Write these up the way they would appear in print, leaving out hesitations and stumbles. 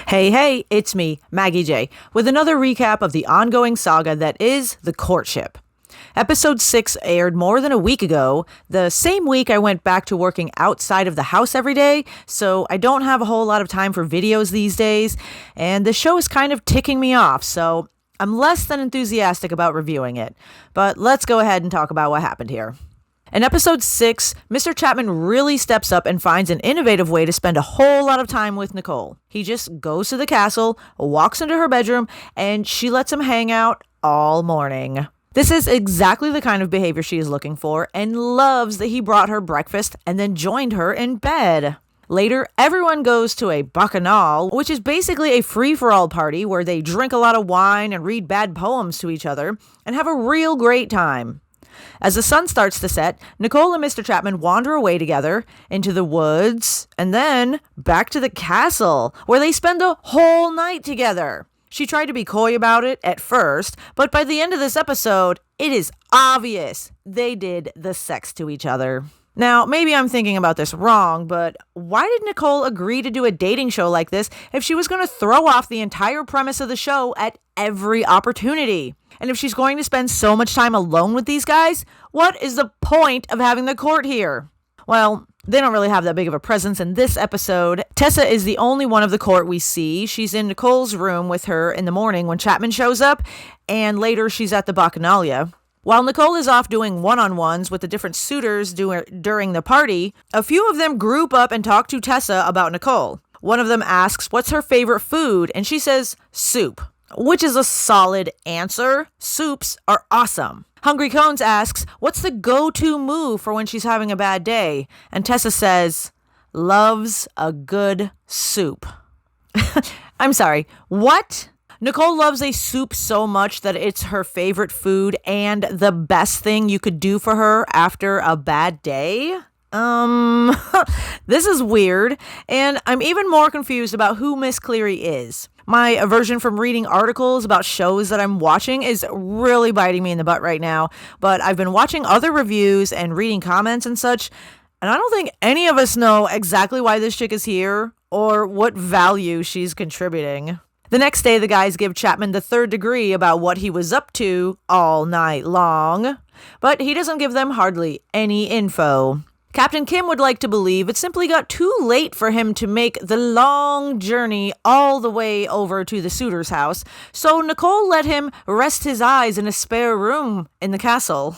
Hey, it's me, Maggie J, with another recap of the ongoing saga that is The Courtship. Episode 6 aired more than a week ago, the same week I went back to working outside of the house every day, so I don't have a whole lot of time for videos these days, and the show is kind of ticking me off, so I'm less than enthusiastic about reviewing it. But let's go ahead and talk about what happened here. In episode 6, Mr. Chapman really steps up and finds an innovative way to spend a whole lot of time with Nicole. He just goes to the castle, walks into her bedroom, and she lets him hang out all morning. This is exactly the kind of behavior she is looking for and loves that he brought her breakfast and then joined her in bed. Later, everyone goes to a bacchanal, which is basically a free-for-all party where they drink a lot of wine and read bad poems to each other and have a real great time. As the sun starts to set, Nicole and Mr. Chapman wander away together into the woods and then back to the castle where they spend the whole night together. She tried to be coy about it at first, but by the end of this episode, it is obvious they did the sex to each other. Now, maybe I'm thinking about this wrong, but why did Nicole agree to do a dating show like this if she was going to throw off the entire premise of the show at every opportunity? And if she's going to spend so much time alone with these guys, what is the point of having the court here? Well, they don't really have that big of a presence in this episode. Tessa is the only one of the court we see. She's in Nicole's room with her in the morning when Chapman shows up, and later she's at the Bacchanalia. While Nicole is off doing one-on-ones with the different suitors during the party, a few of them group up and talk to Tessa about Nicole. One of them asks what's her favorite food, and she says soup, which is a solid answer. Soups are awesome. Hungry Cones asks, what's the go-to move for when she's having a bad day? And Tessa says, loves a good soup. I'm sorry, what? Nicole loves a soup so much that it's her favorite food and the best thing you could do for her after a bad day? This is weird, and I'm even more confused about who Miss Cleary is. My aversion from reading articles about shows that I'm watching is really biting me in the butt right now, but I've been watching other reviews and reading comments and such, and I don't think any of us know exactly why this chick is here or what value she's contributing. The next day, the guys give Chapman the third degree about what he was up to all night long, but he doesn't give them hardly any info. Captain Kim would like to believe it simply got too late for him to make the long journey all the way over to the suitor's house, so Nicole let him rest his eyes in a spare room in the castle.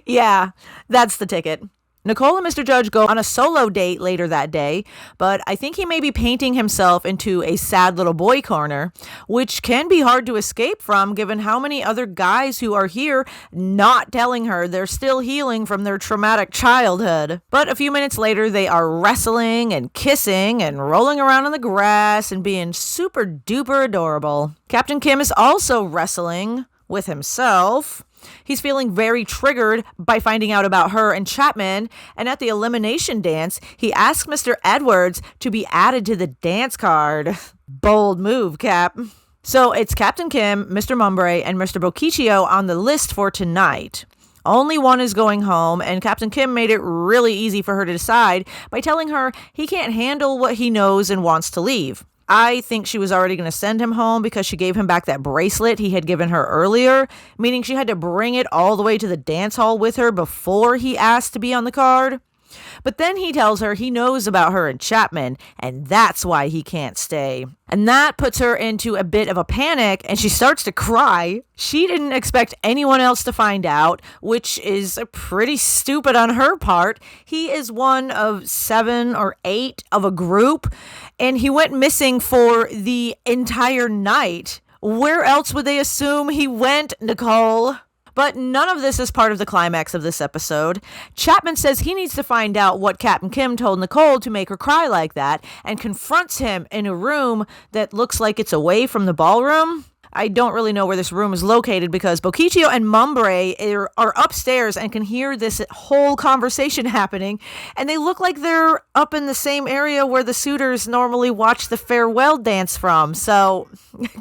Yeah, that's the ticket. Nicole and Mr. Judge go on a solo date later that day, but I think he may be painting himself into a sad little boy corner, which can be hard to escape from given how many other guys who are here not telling her they're still healing from their traumatic childhood. But a few minutes later, they are wrestling and kissing and rolling around in the grass and being super duper adorable. Captain Kim is also wrestling with himself. He's feeling very triggered by finding out about her and Chapman, and at the Elimination Dance, he asks Mr. Edwards to be added to the dance card. Bold move, Cap. So it's Captain Kim, Mr. Mumbre, and Mr. Bocciccio on the list for tonight. Only one is going home, and Captain Kim made it really easy for her to decide by telling her he can't handle what he knows and wants to leave. I think she was already going to send him home because she gave him back that bracelet he had given her earlier, meaning she had to bring it all the way to the dance hall with her before he asked to be on the card. But then he tells her he knows about her and Chapman, and that's why he can't stay. And that puts her into a bit of a panic, and she starts to cry. She didn't expect anyone else to find out, which is pretty stupid on her part. He is one of 7 or 8 of a group, and he went missing for the entire night. Where else would they assume he went, Nicole? But none of this is part of the climax of this episode. Chapman says he needs to find out what Captain Kim told Nicole to make her cry like that, and confronts him in a room that looks like it's away from the ballroom. I don't really know where this room is located because Bocciccio and Mumbre are upstairs and can hear this whole conversation happening, and they look like they're up in the same area where the suitors normally watch the farewell dance from. So,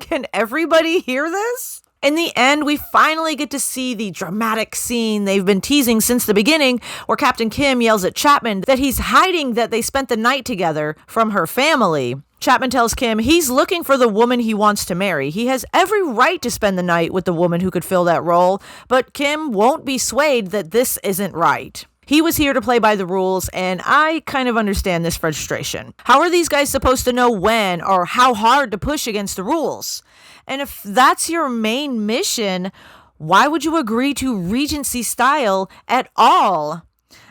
can everybody hear this? In the end, we finally get to see the dramatic scene they've been teasing since the beginning, where Captain Kim yells at Chapman that he's hiding that they spent the night together from her family. Chapman tells Kim he's looking for the woman he wants to marry. He has every right to spend the night with the woman who could fill that role, but Kim won't be swayed that this isn't right. He was here to play by the rules, and I kind of understand this frustration. How are these guys supposed to know when or how hard to push against the rules? And if that's your main mission, why would you agree to Regency style at all?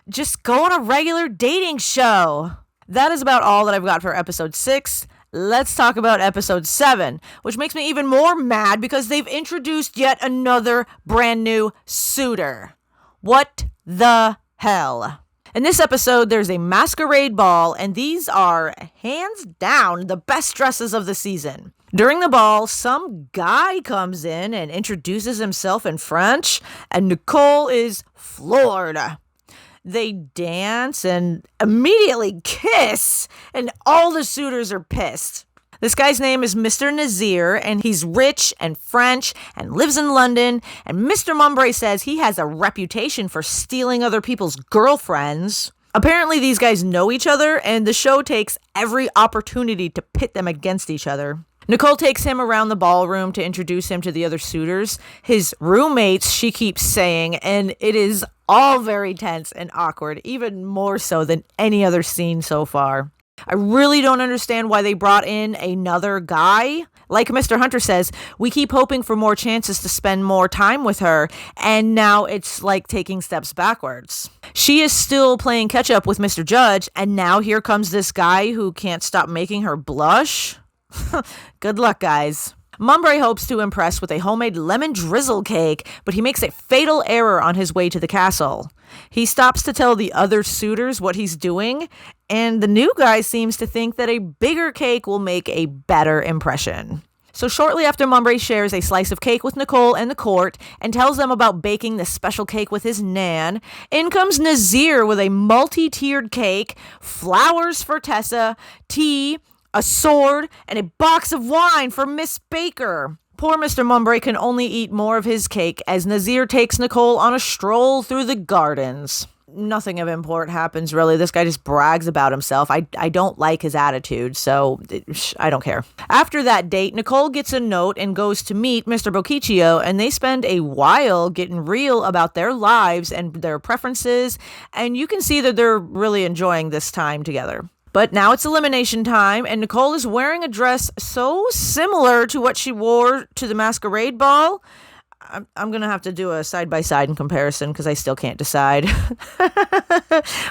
Just go on a regular dating show. That is about all that I've got for episode 6. Let's talk about episode 7, which makes me even more mad because they've introduced yet another brand new suitor. What the hell? In this episode, there's a masquerade ball, and these are, hands down, the best dresses of the season. During the ball, some guy comes in and introduces himself in French, and Nicole is floored. They dance and immediately kiss, and all the suitors are pissed. This guy's name is Mr. Nazir, and he's rich and French and lives in London, and Mr. Mumbrey says he has a reputation for stealing other people's girlfriends. Apparently these guys know each other, and the show takes every opportunity to pit them against each other. Nicole takes him around the ballroom to introduce him to the other suitors. His roommates, she keeps saying, and it is all very tense and awkward, even more so than any other scene so far. I really don't understand why they brought in another guy. Like Mr. Hunter says, we keep hoping for more chances to spend more time with her, and now it's like taking steps backwards. She is still playing catch up with Mr. Judge, and now here comes this guy who can't stop making her blush. Good luck, guys. Mumbrey hopes to impress with a homemade lemon drizzle cake, but he makes a fatal error on his way to the castle. He stops to tell the other suitors what he's doing, and the new guy seems to think that a bigger cake will make a better impression. So shortly after Mumbrey shares a slice of cake with Nicole and the court and tells them about baking this special cake with his nan, in comes Nazir with a multi-tiered cake, flowers for Tessa, tea, a sword, and a box of wine for Miss Baker. Poor Mr. Mumbrey can only eat more of his cake as Nazir takes Nicole on a stroll through the gardens. Nothing of import happens, really. This guy just brags about himself. I don't like his attitude, so I don't care. After that date, Nicole gets a note and goes to meet Mr. Bocciccio, and they spend a while getting real about their lives and their preferences, and you can see that they're really enjoying this time together. But now it's elimination time, and Nicole is wearing a dress so similar to what she wore to the Masquerade Ball. I'm going to have to do a side-by-side in comparison because I still can't decide.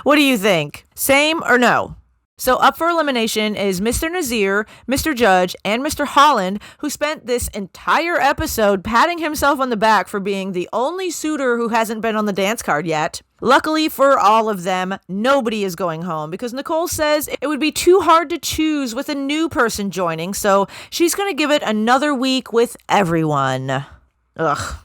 What do you think? Same or no? So up for elimination is Mr. Nazir, Mr. Judge, and Mr. Holland, who spent this entire episode patting himself on the back for being the only suitor who hasn't been on the dance card yet. Luckily for all of them, nobody is going home because Nicole says it would be too hard to choose with a new person joining, so she's going to give it another week with everyone. Ugh.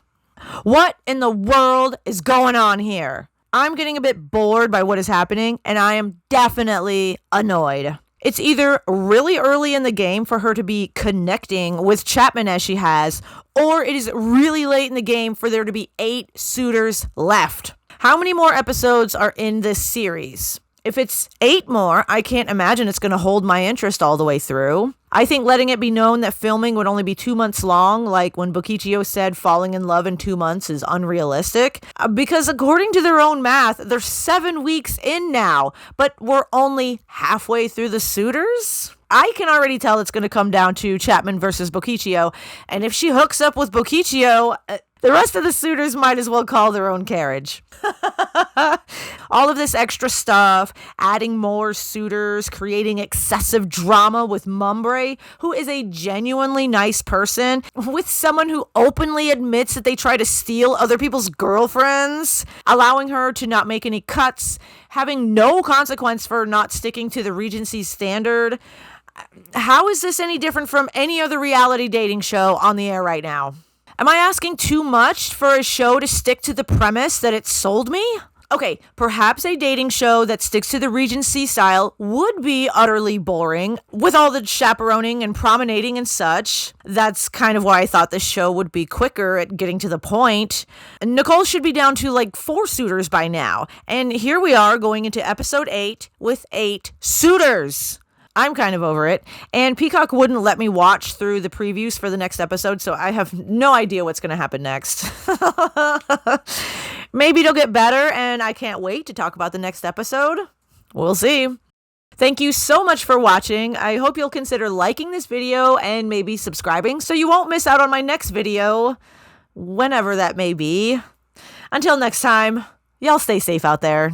What in the world is going on here? I'm getting a bit bored by what is happening, and I am definitely annoyed. It's either really early in the game for her to be connecting with Chapman as she has, or it is really late in the game for there to be 8 suitors left. How many more episodes are in this series? If it's 8 more, I can't imagine it's going to hold my interest all the way through. I think letting it be known that filming would only be 2 months long, like when Bocciccio said falling in love in 2 months is unrealistic, because according to their own math, they're 7 weeks in now, but we're only halfway through the suitors? I can already tell it's going to come down to Chapman versus Bocciccio, and if she hooks up with Bocciccio, the rest of the suitors might as well call their own carriage. All of this extra stuff, adding more suitors, creating excessive drama with Mumbrey, who is a genuinely nice person, with someone who openly admits that they try to steal other people's girlfriends, allowing her to not make any cuts, having no consequence for not sticking to the Regency's standard. How is this any different from any other reality dating show on the air right now? Am I asking too much for a show to stick to the premise that it sold me? Okay, perhaps a dating show that sticks to the Regency style would be utterly boring, with all the chaperoning and promenading and such. That's kind of why I thought this show would be quicker at getting to the point. Nicole should be down to like 4 suitors by now, and here we are going into episode 8 with 8 suitors. I'm kind of over it. And Peacock wouldn't let me watch through the previews for the next episode, so I have no idea what's going to happen next. Maybe it'll get better, and I can't wait to talk about the next episode. We'll see. Thank you so much for watching. I hope you'll consider liking this video and maybe subscribing so you won't miss out on my next video, whenever that may be. Until next time, y'all stay safe out there.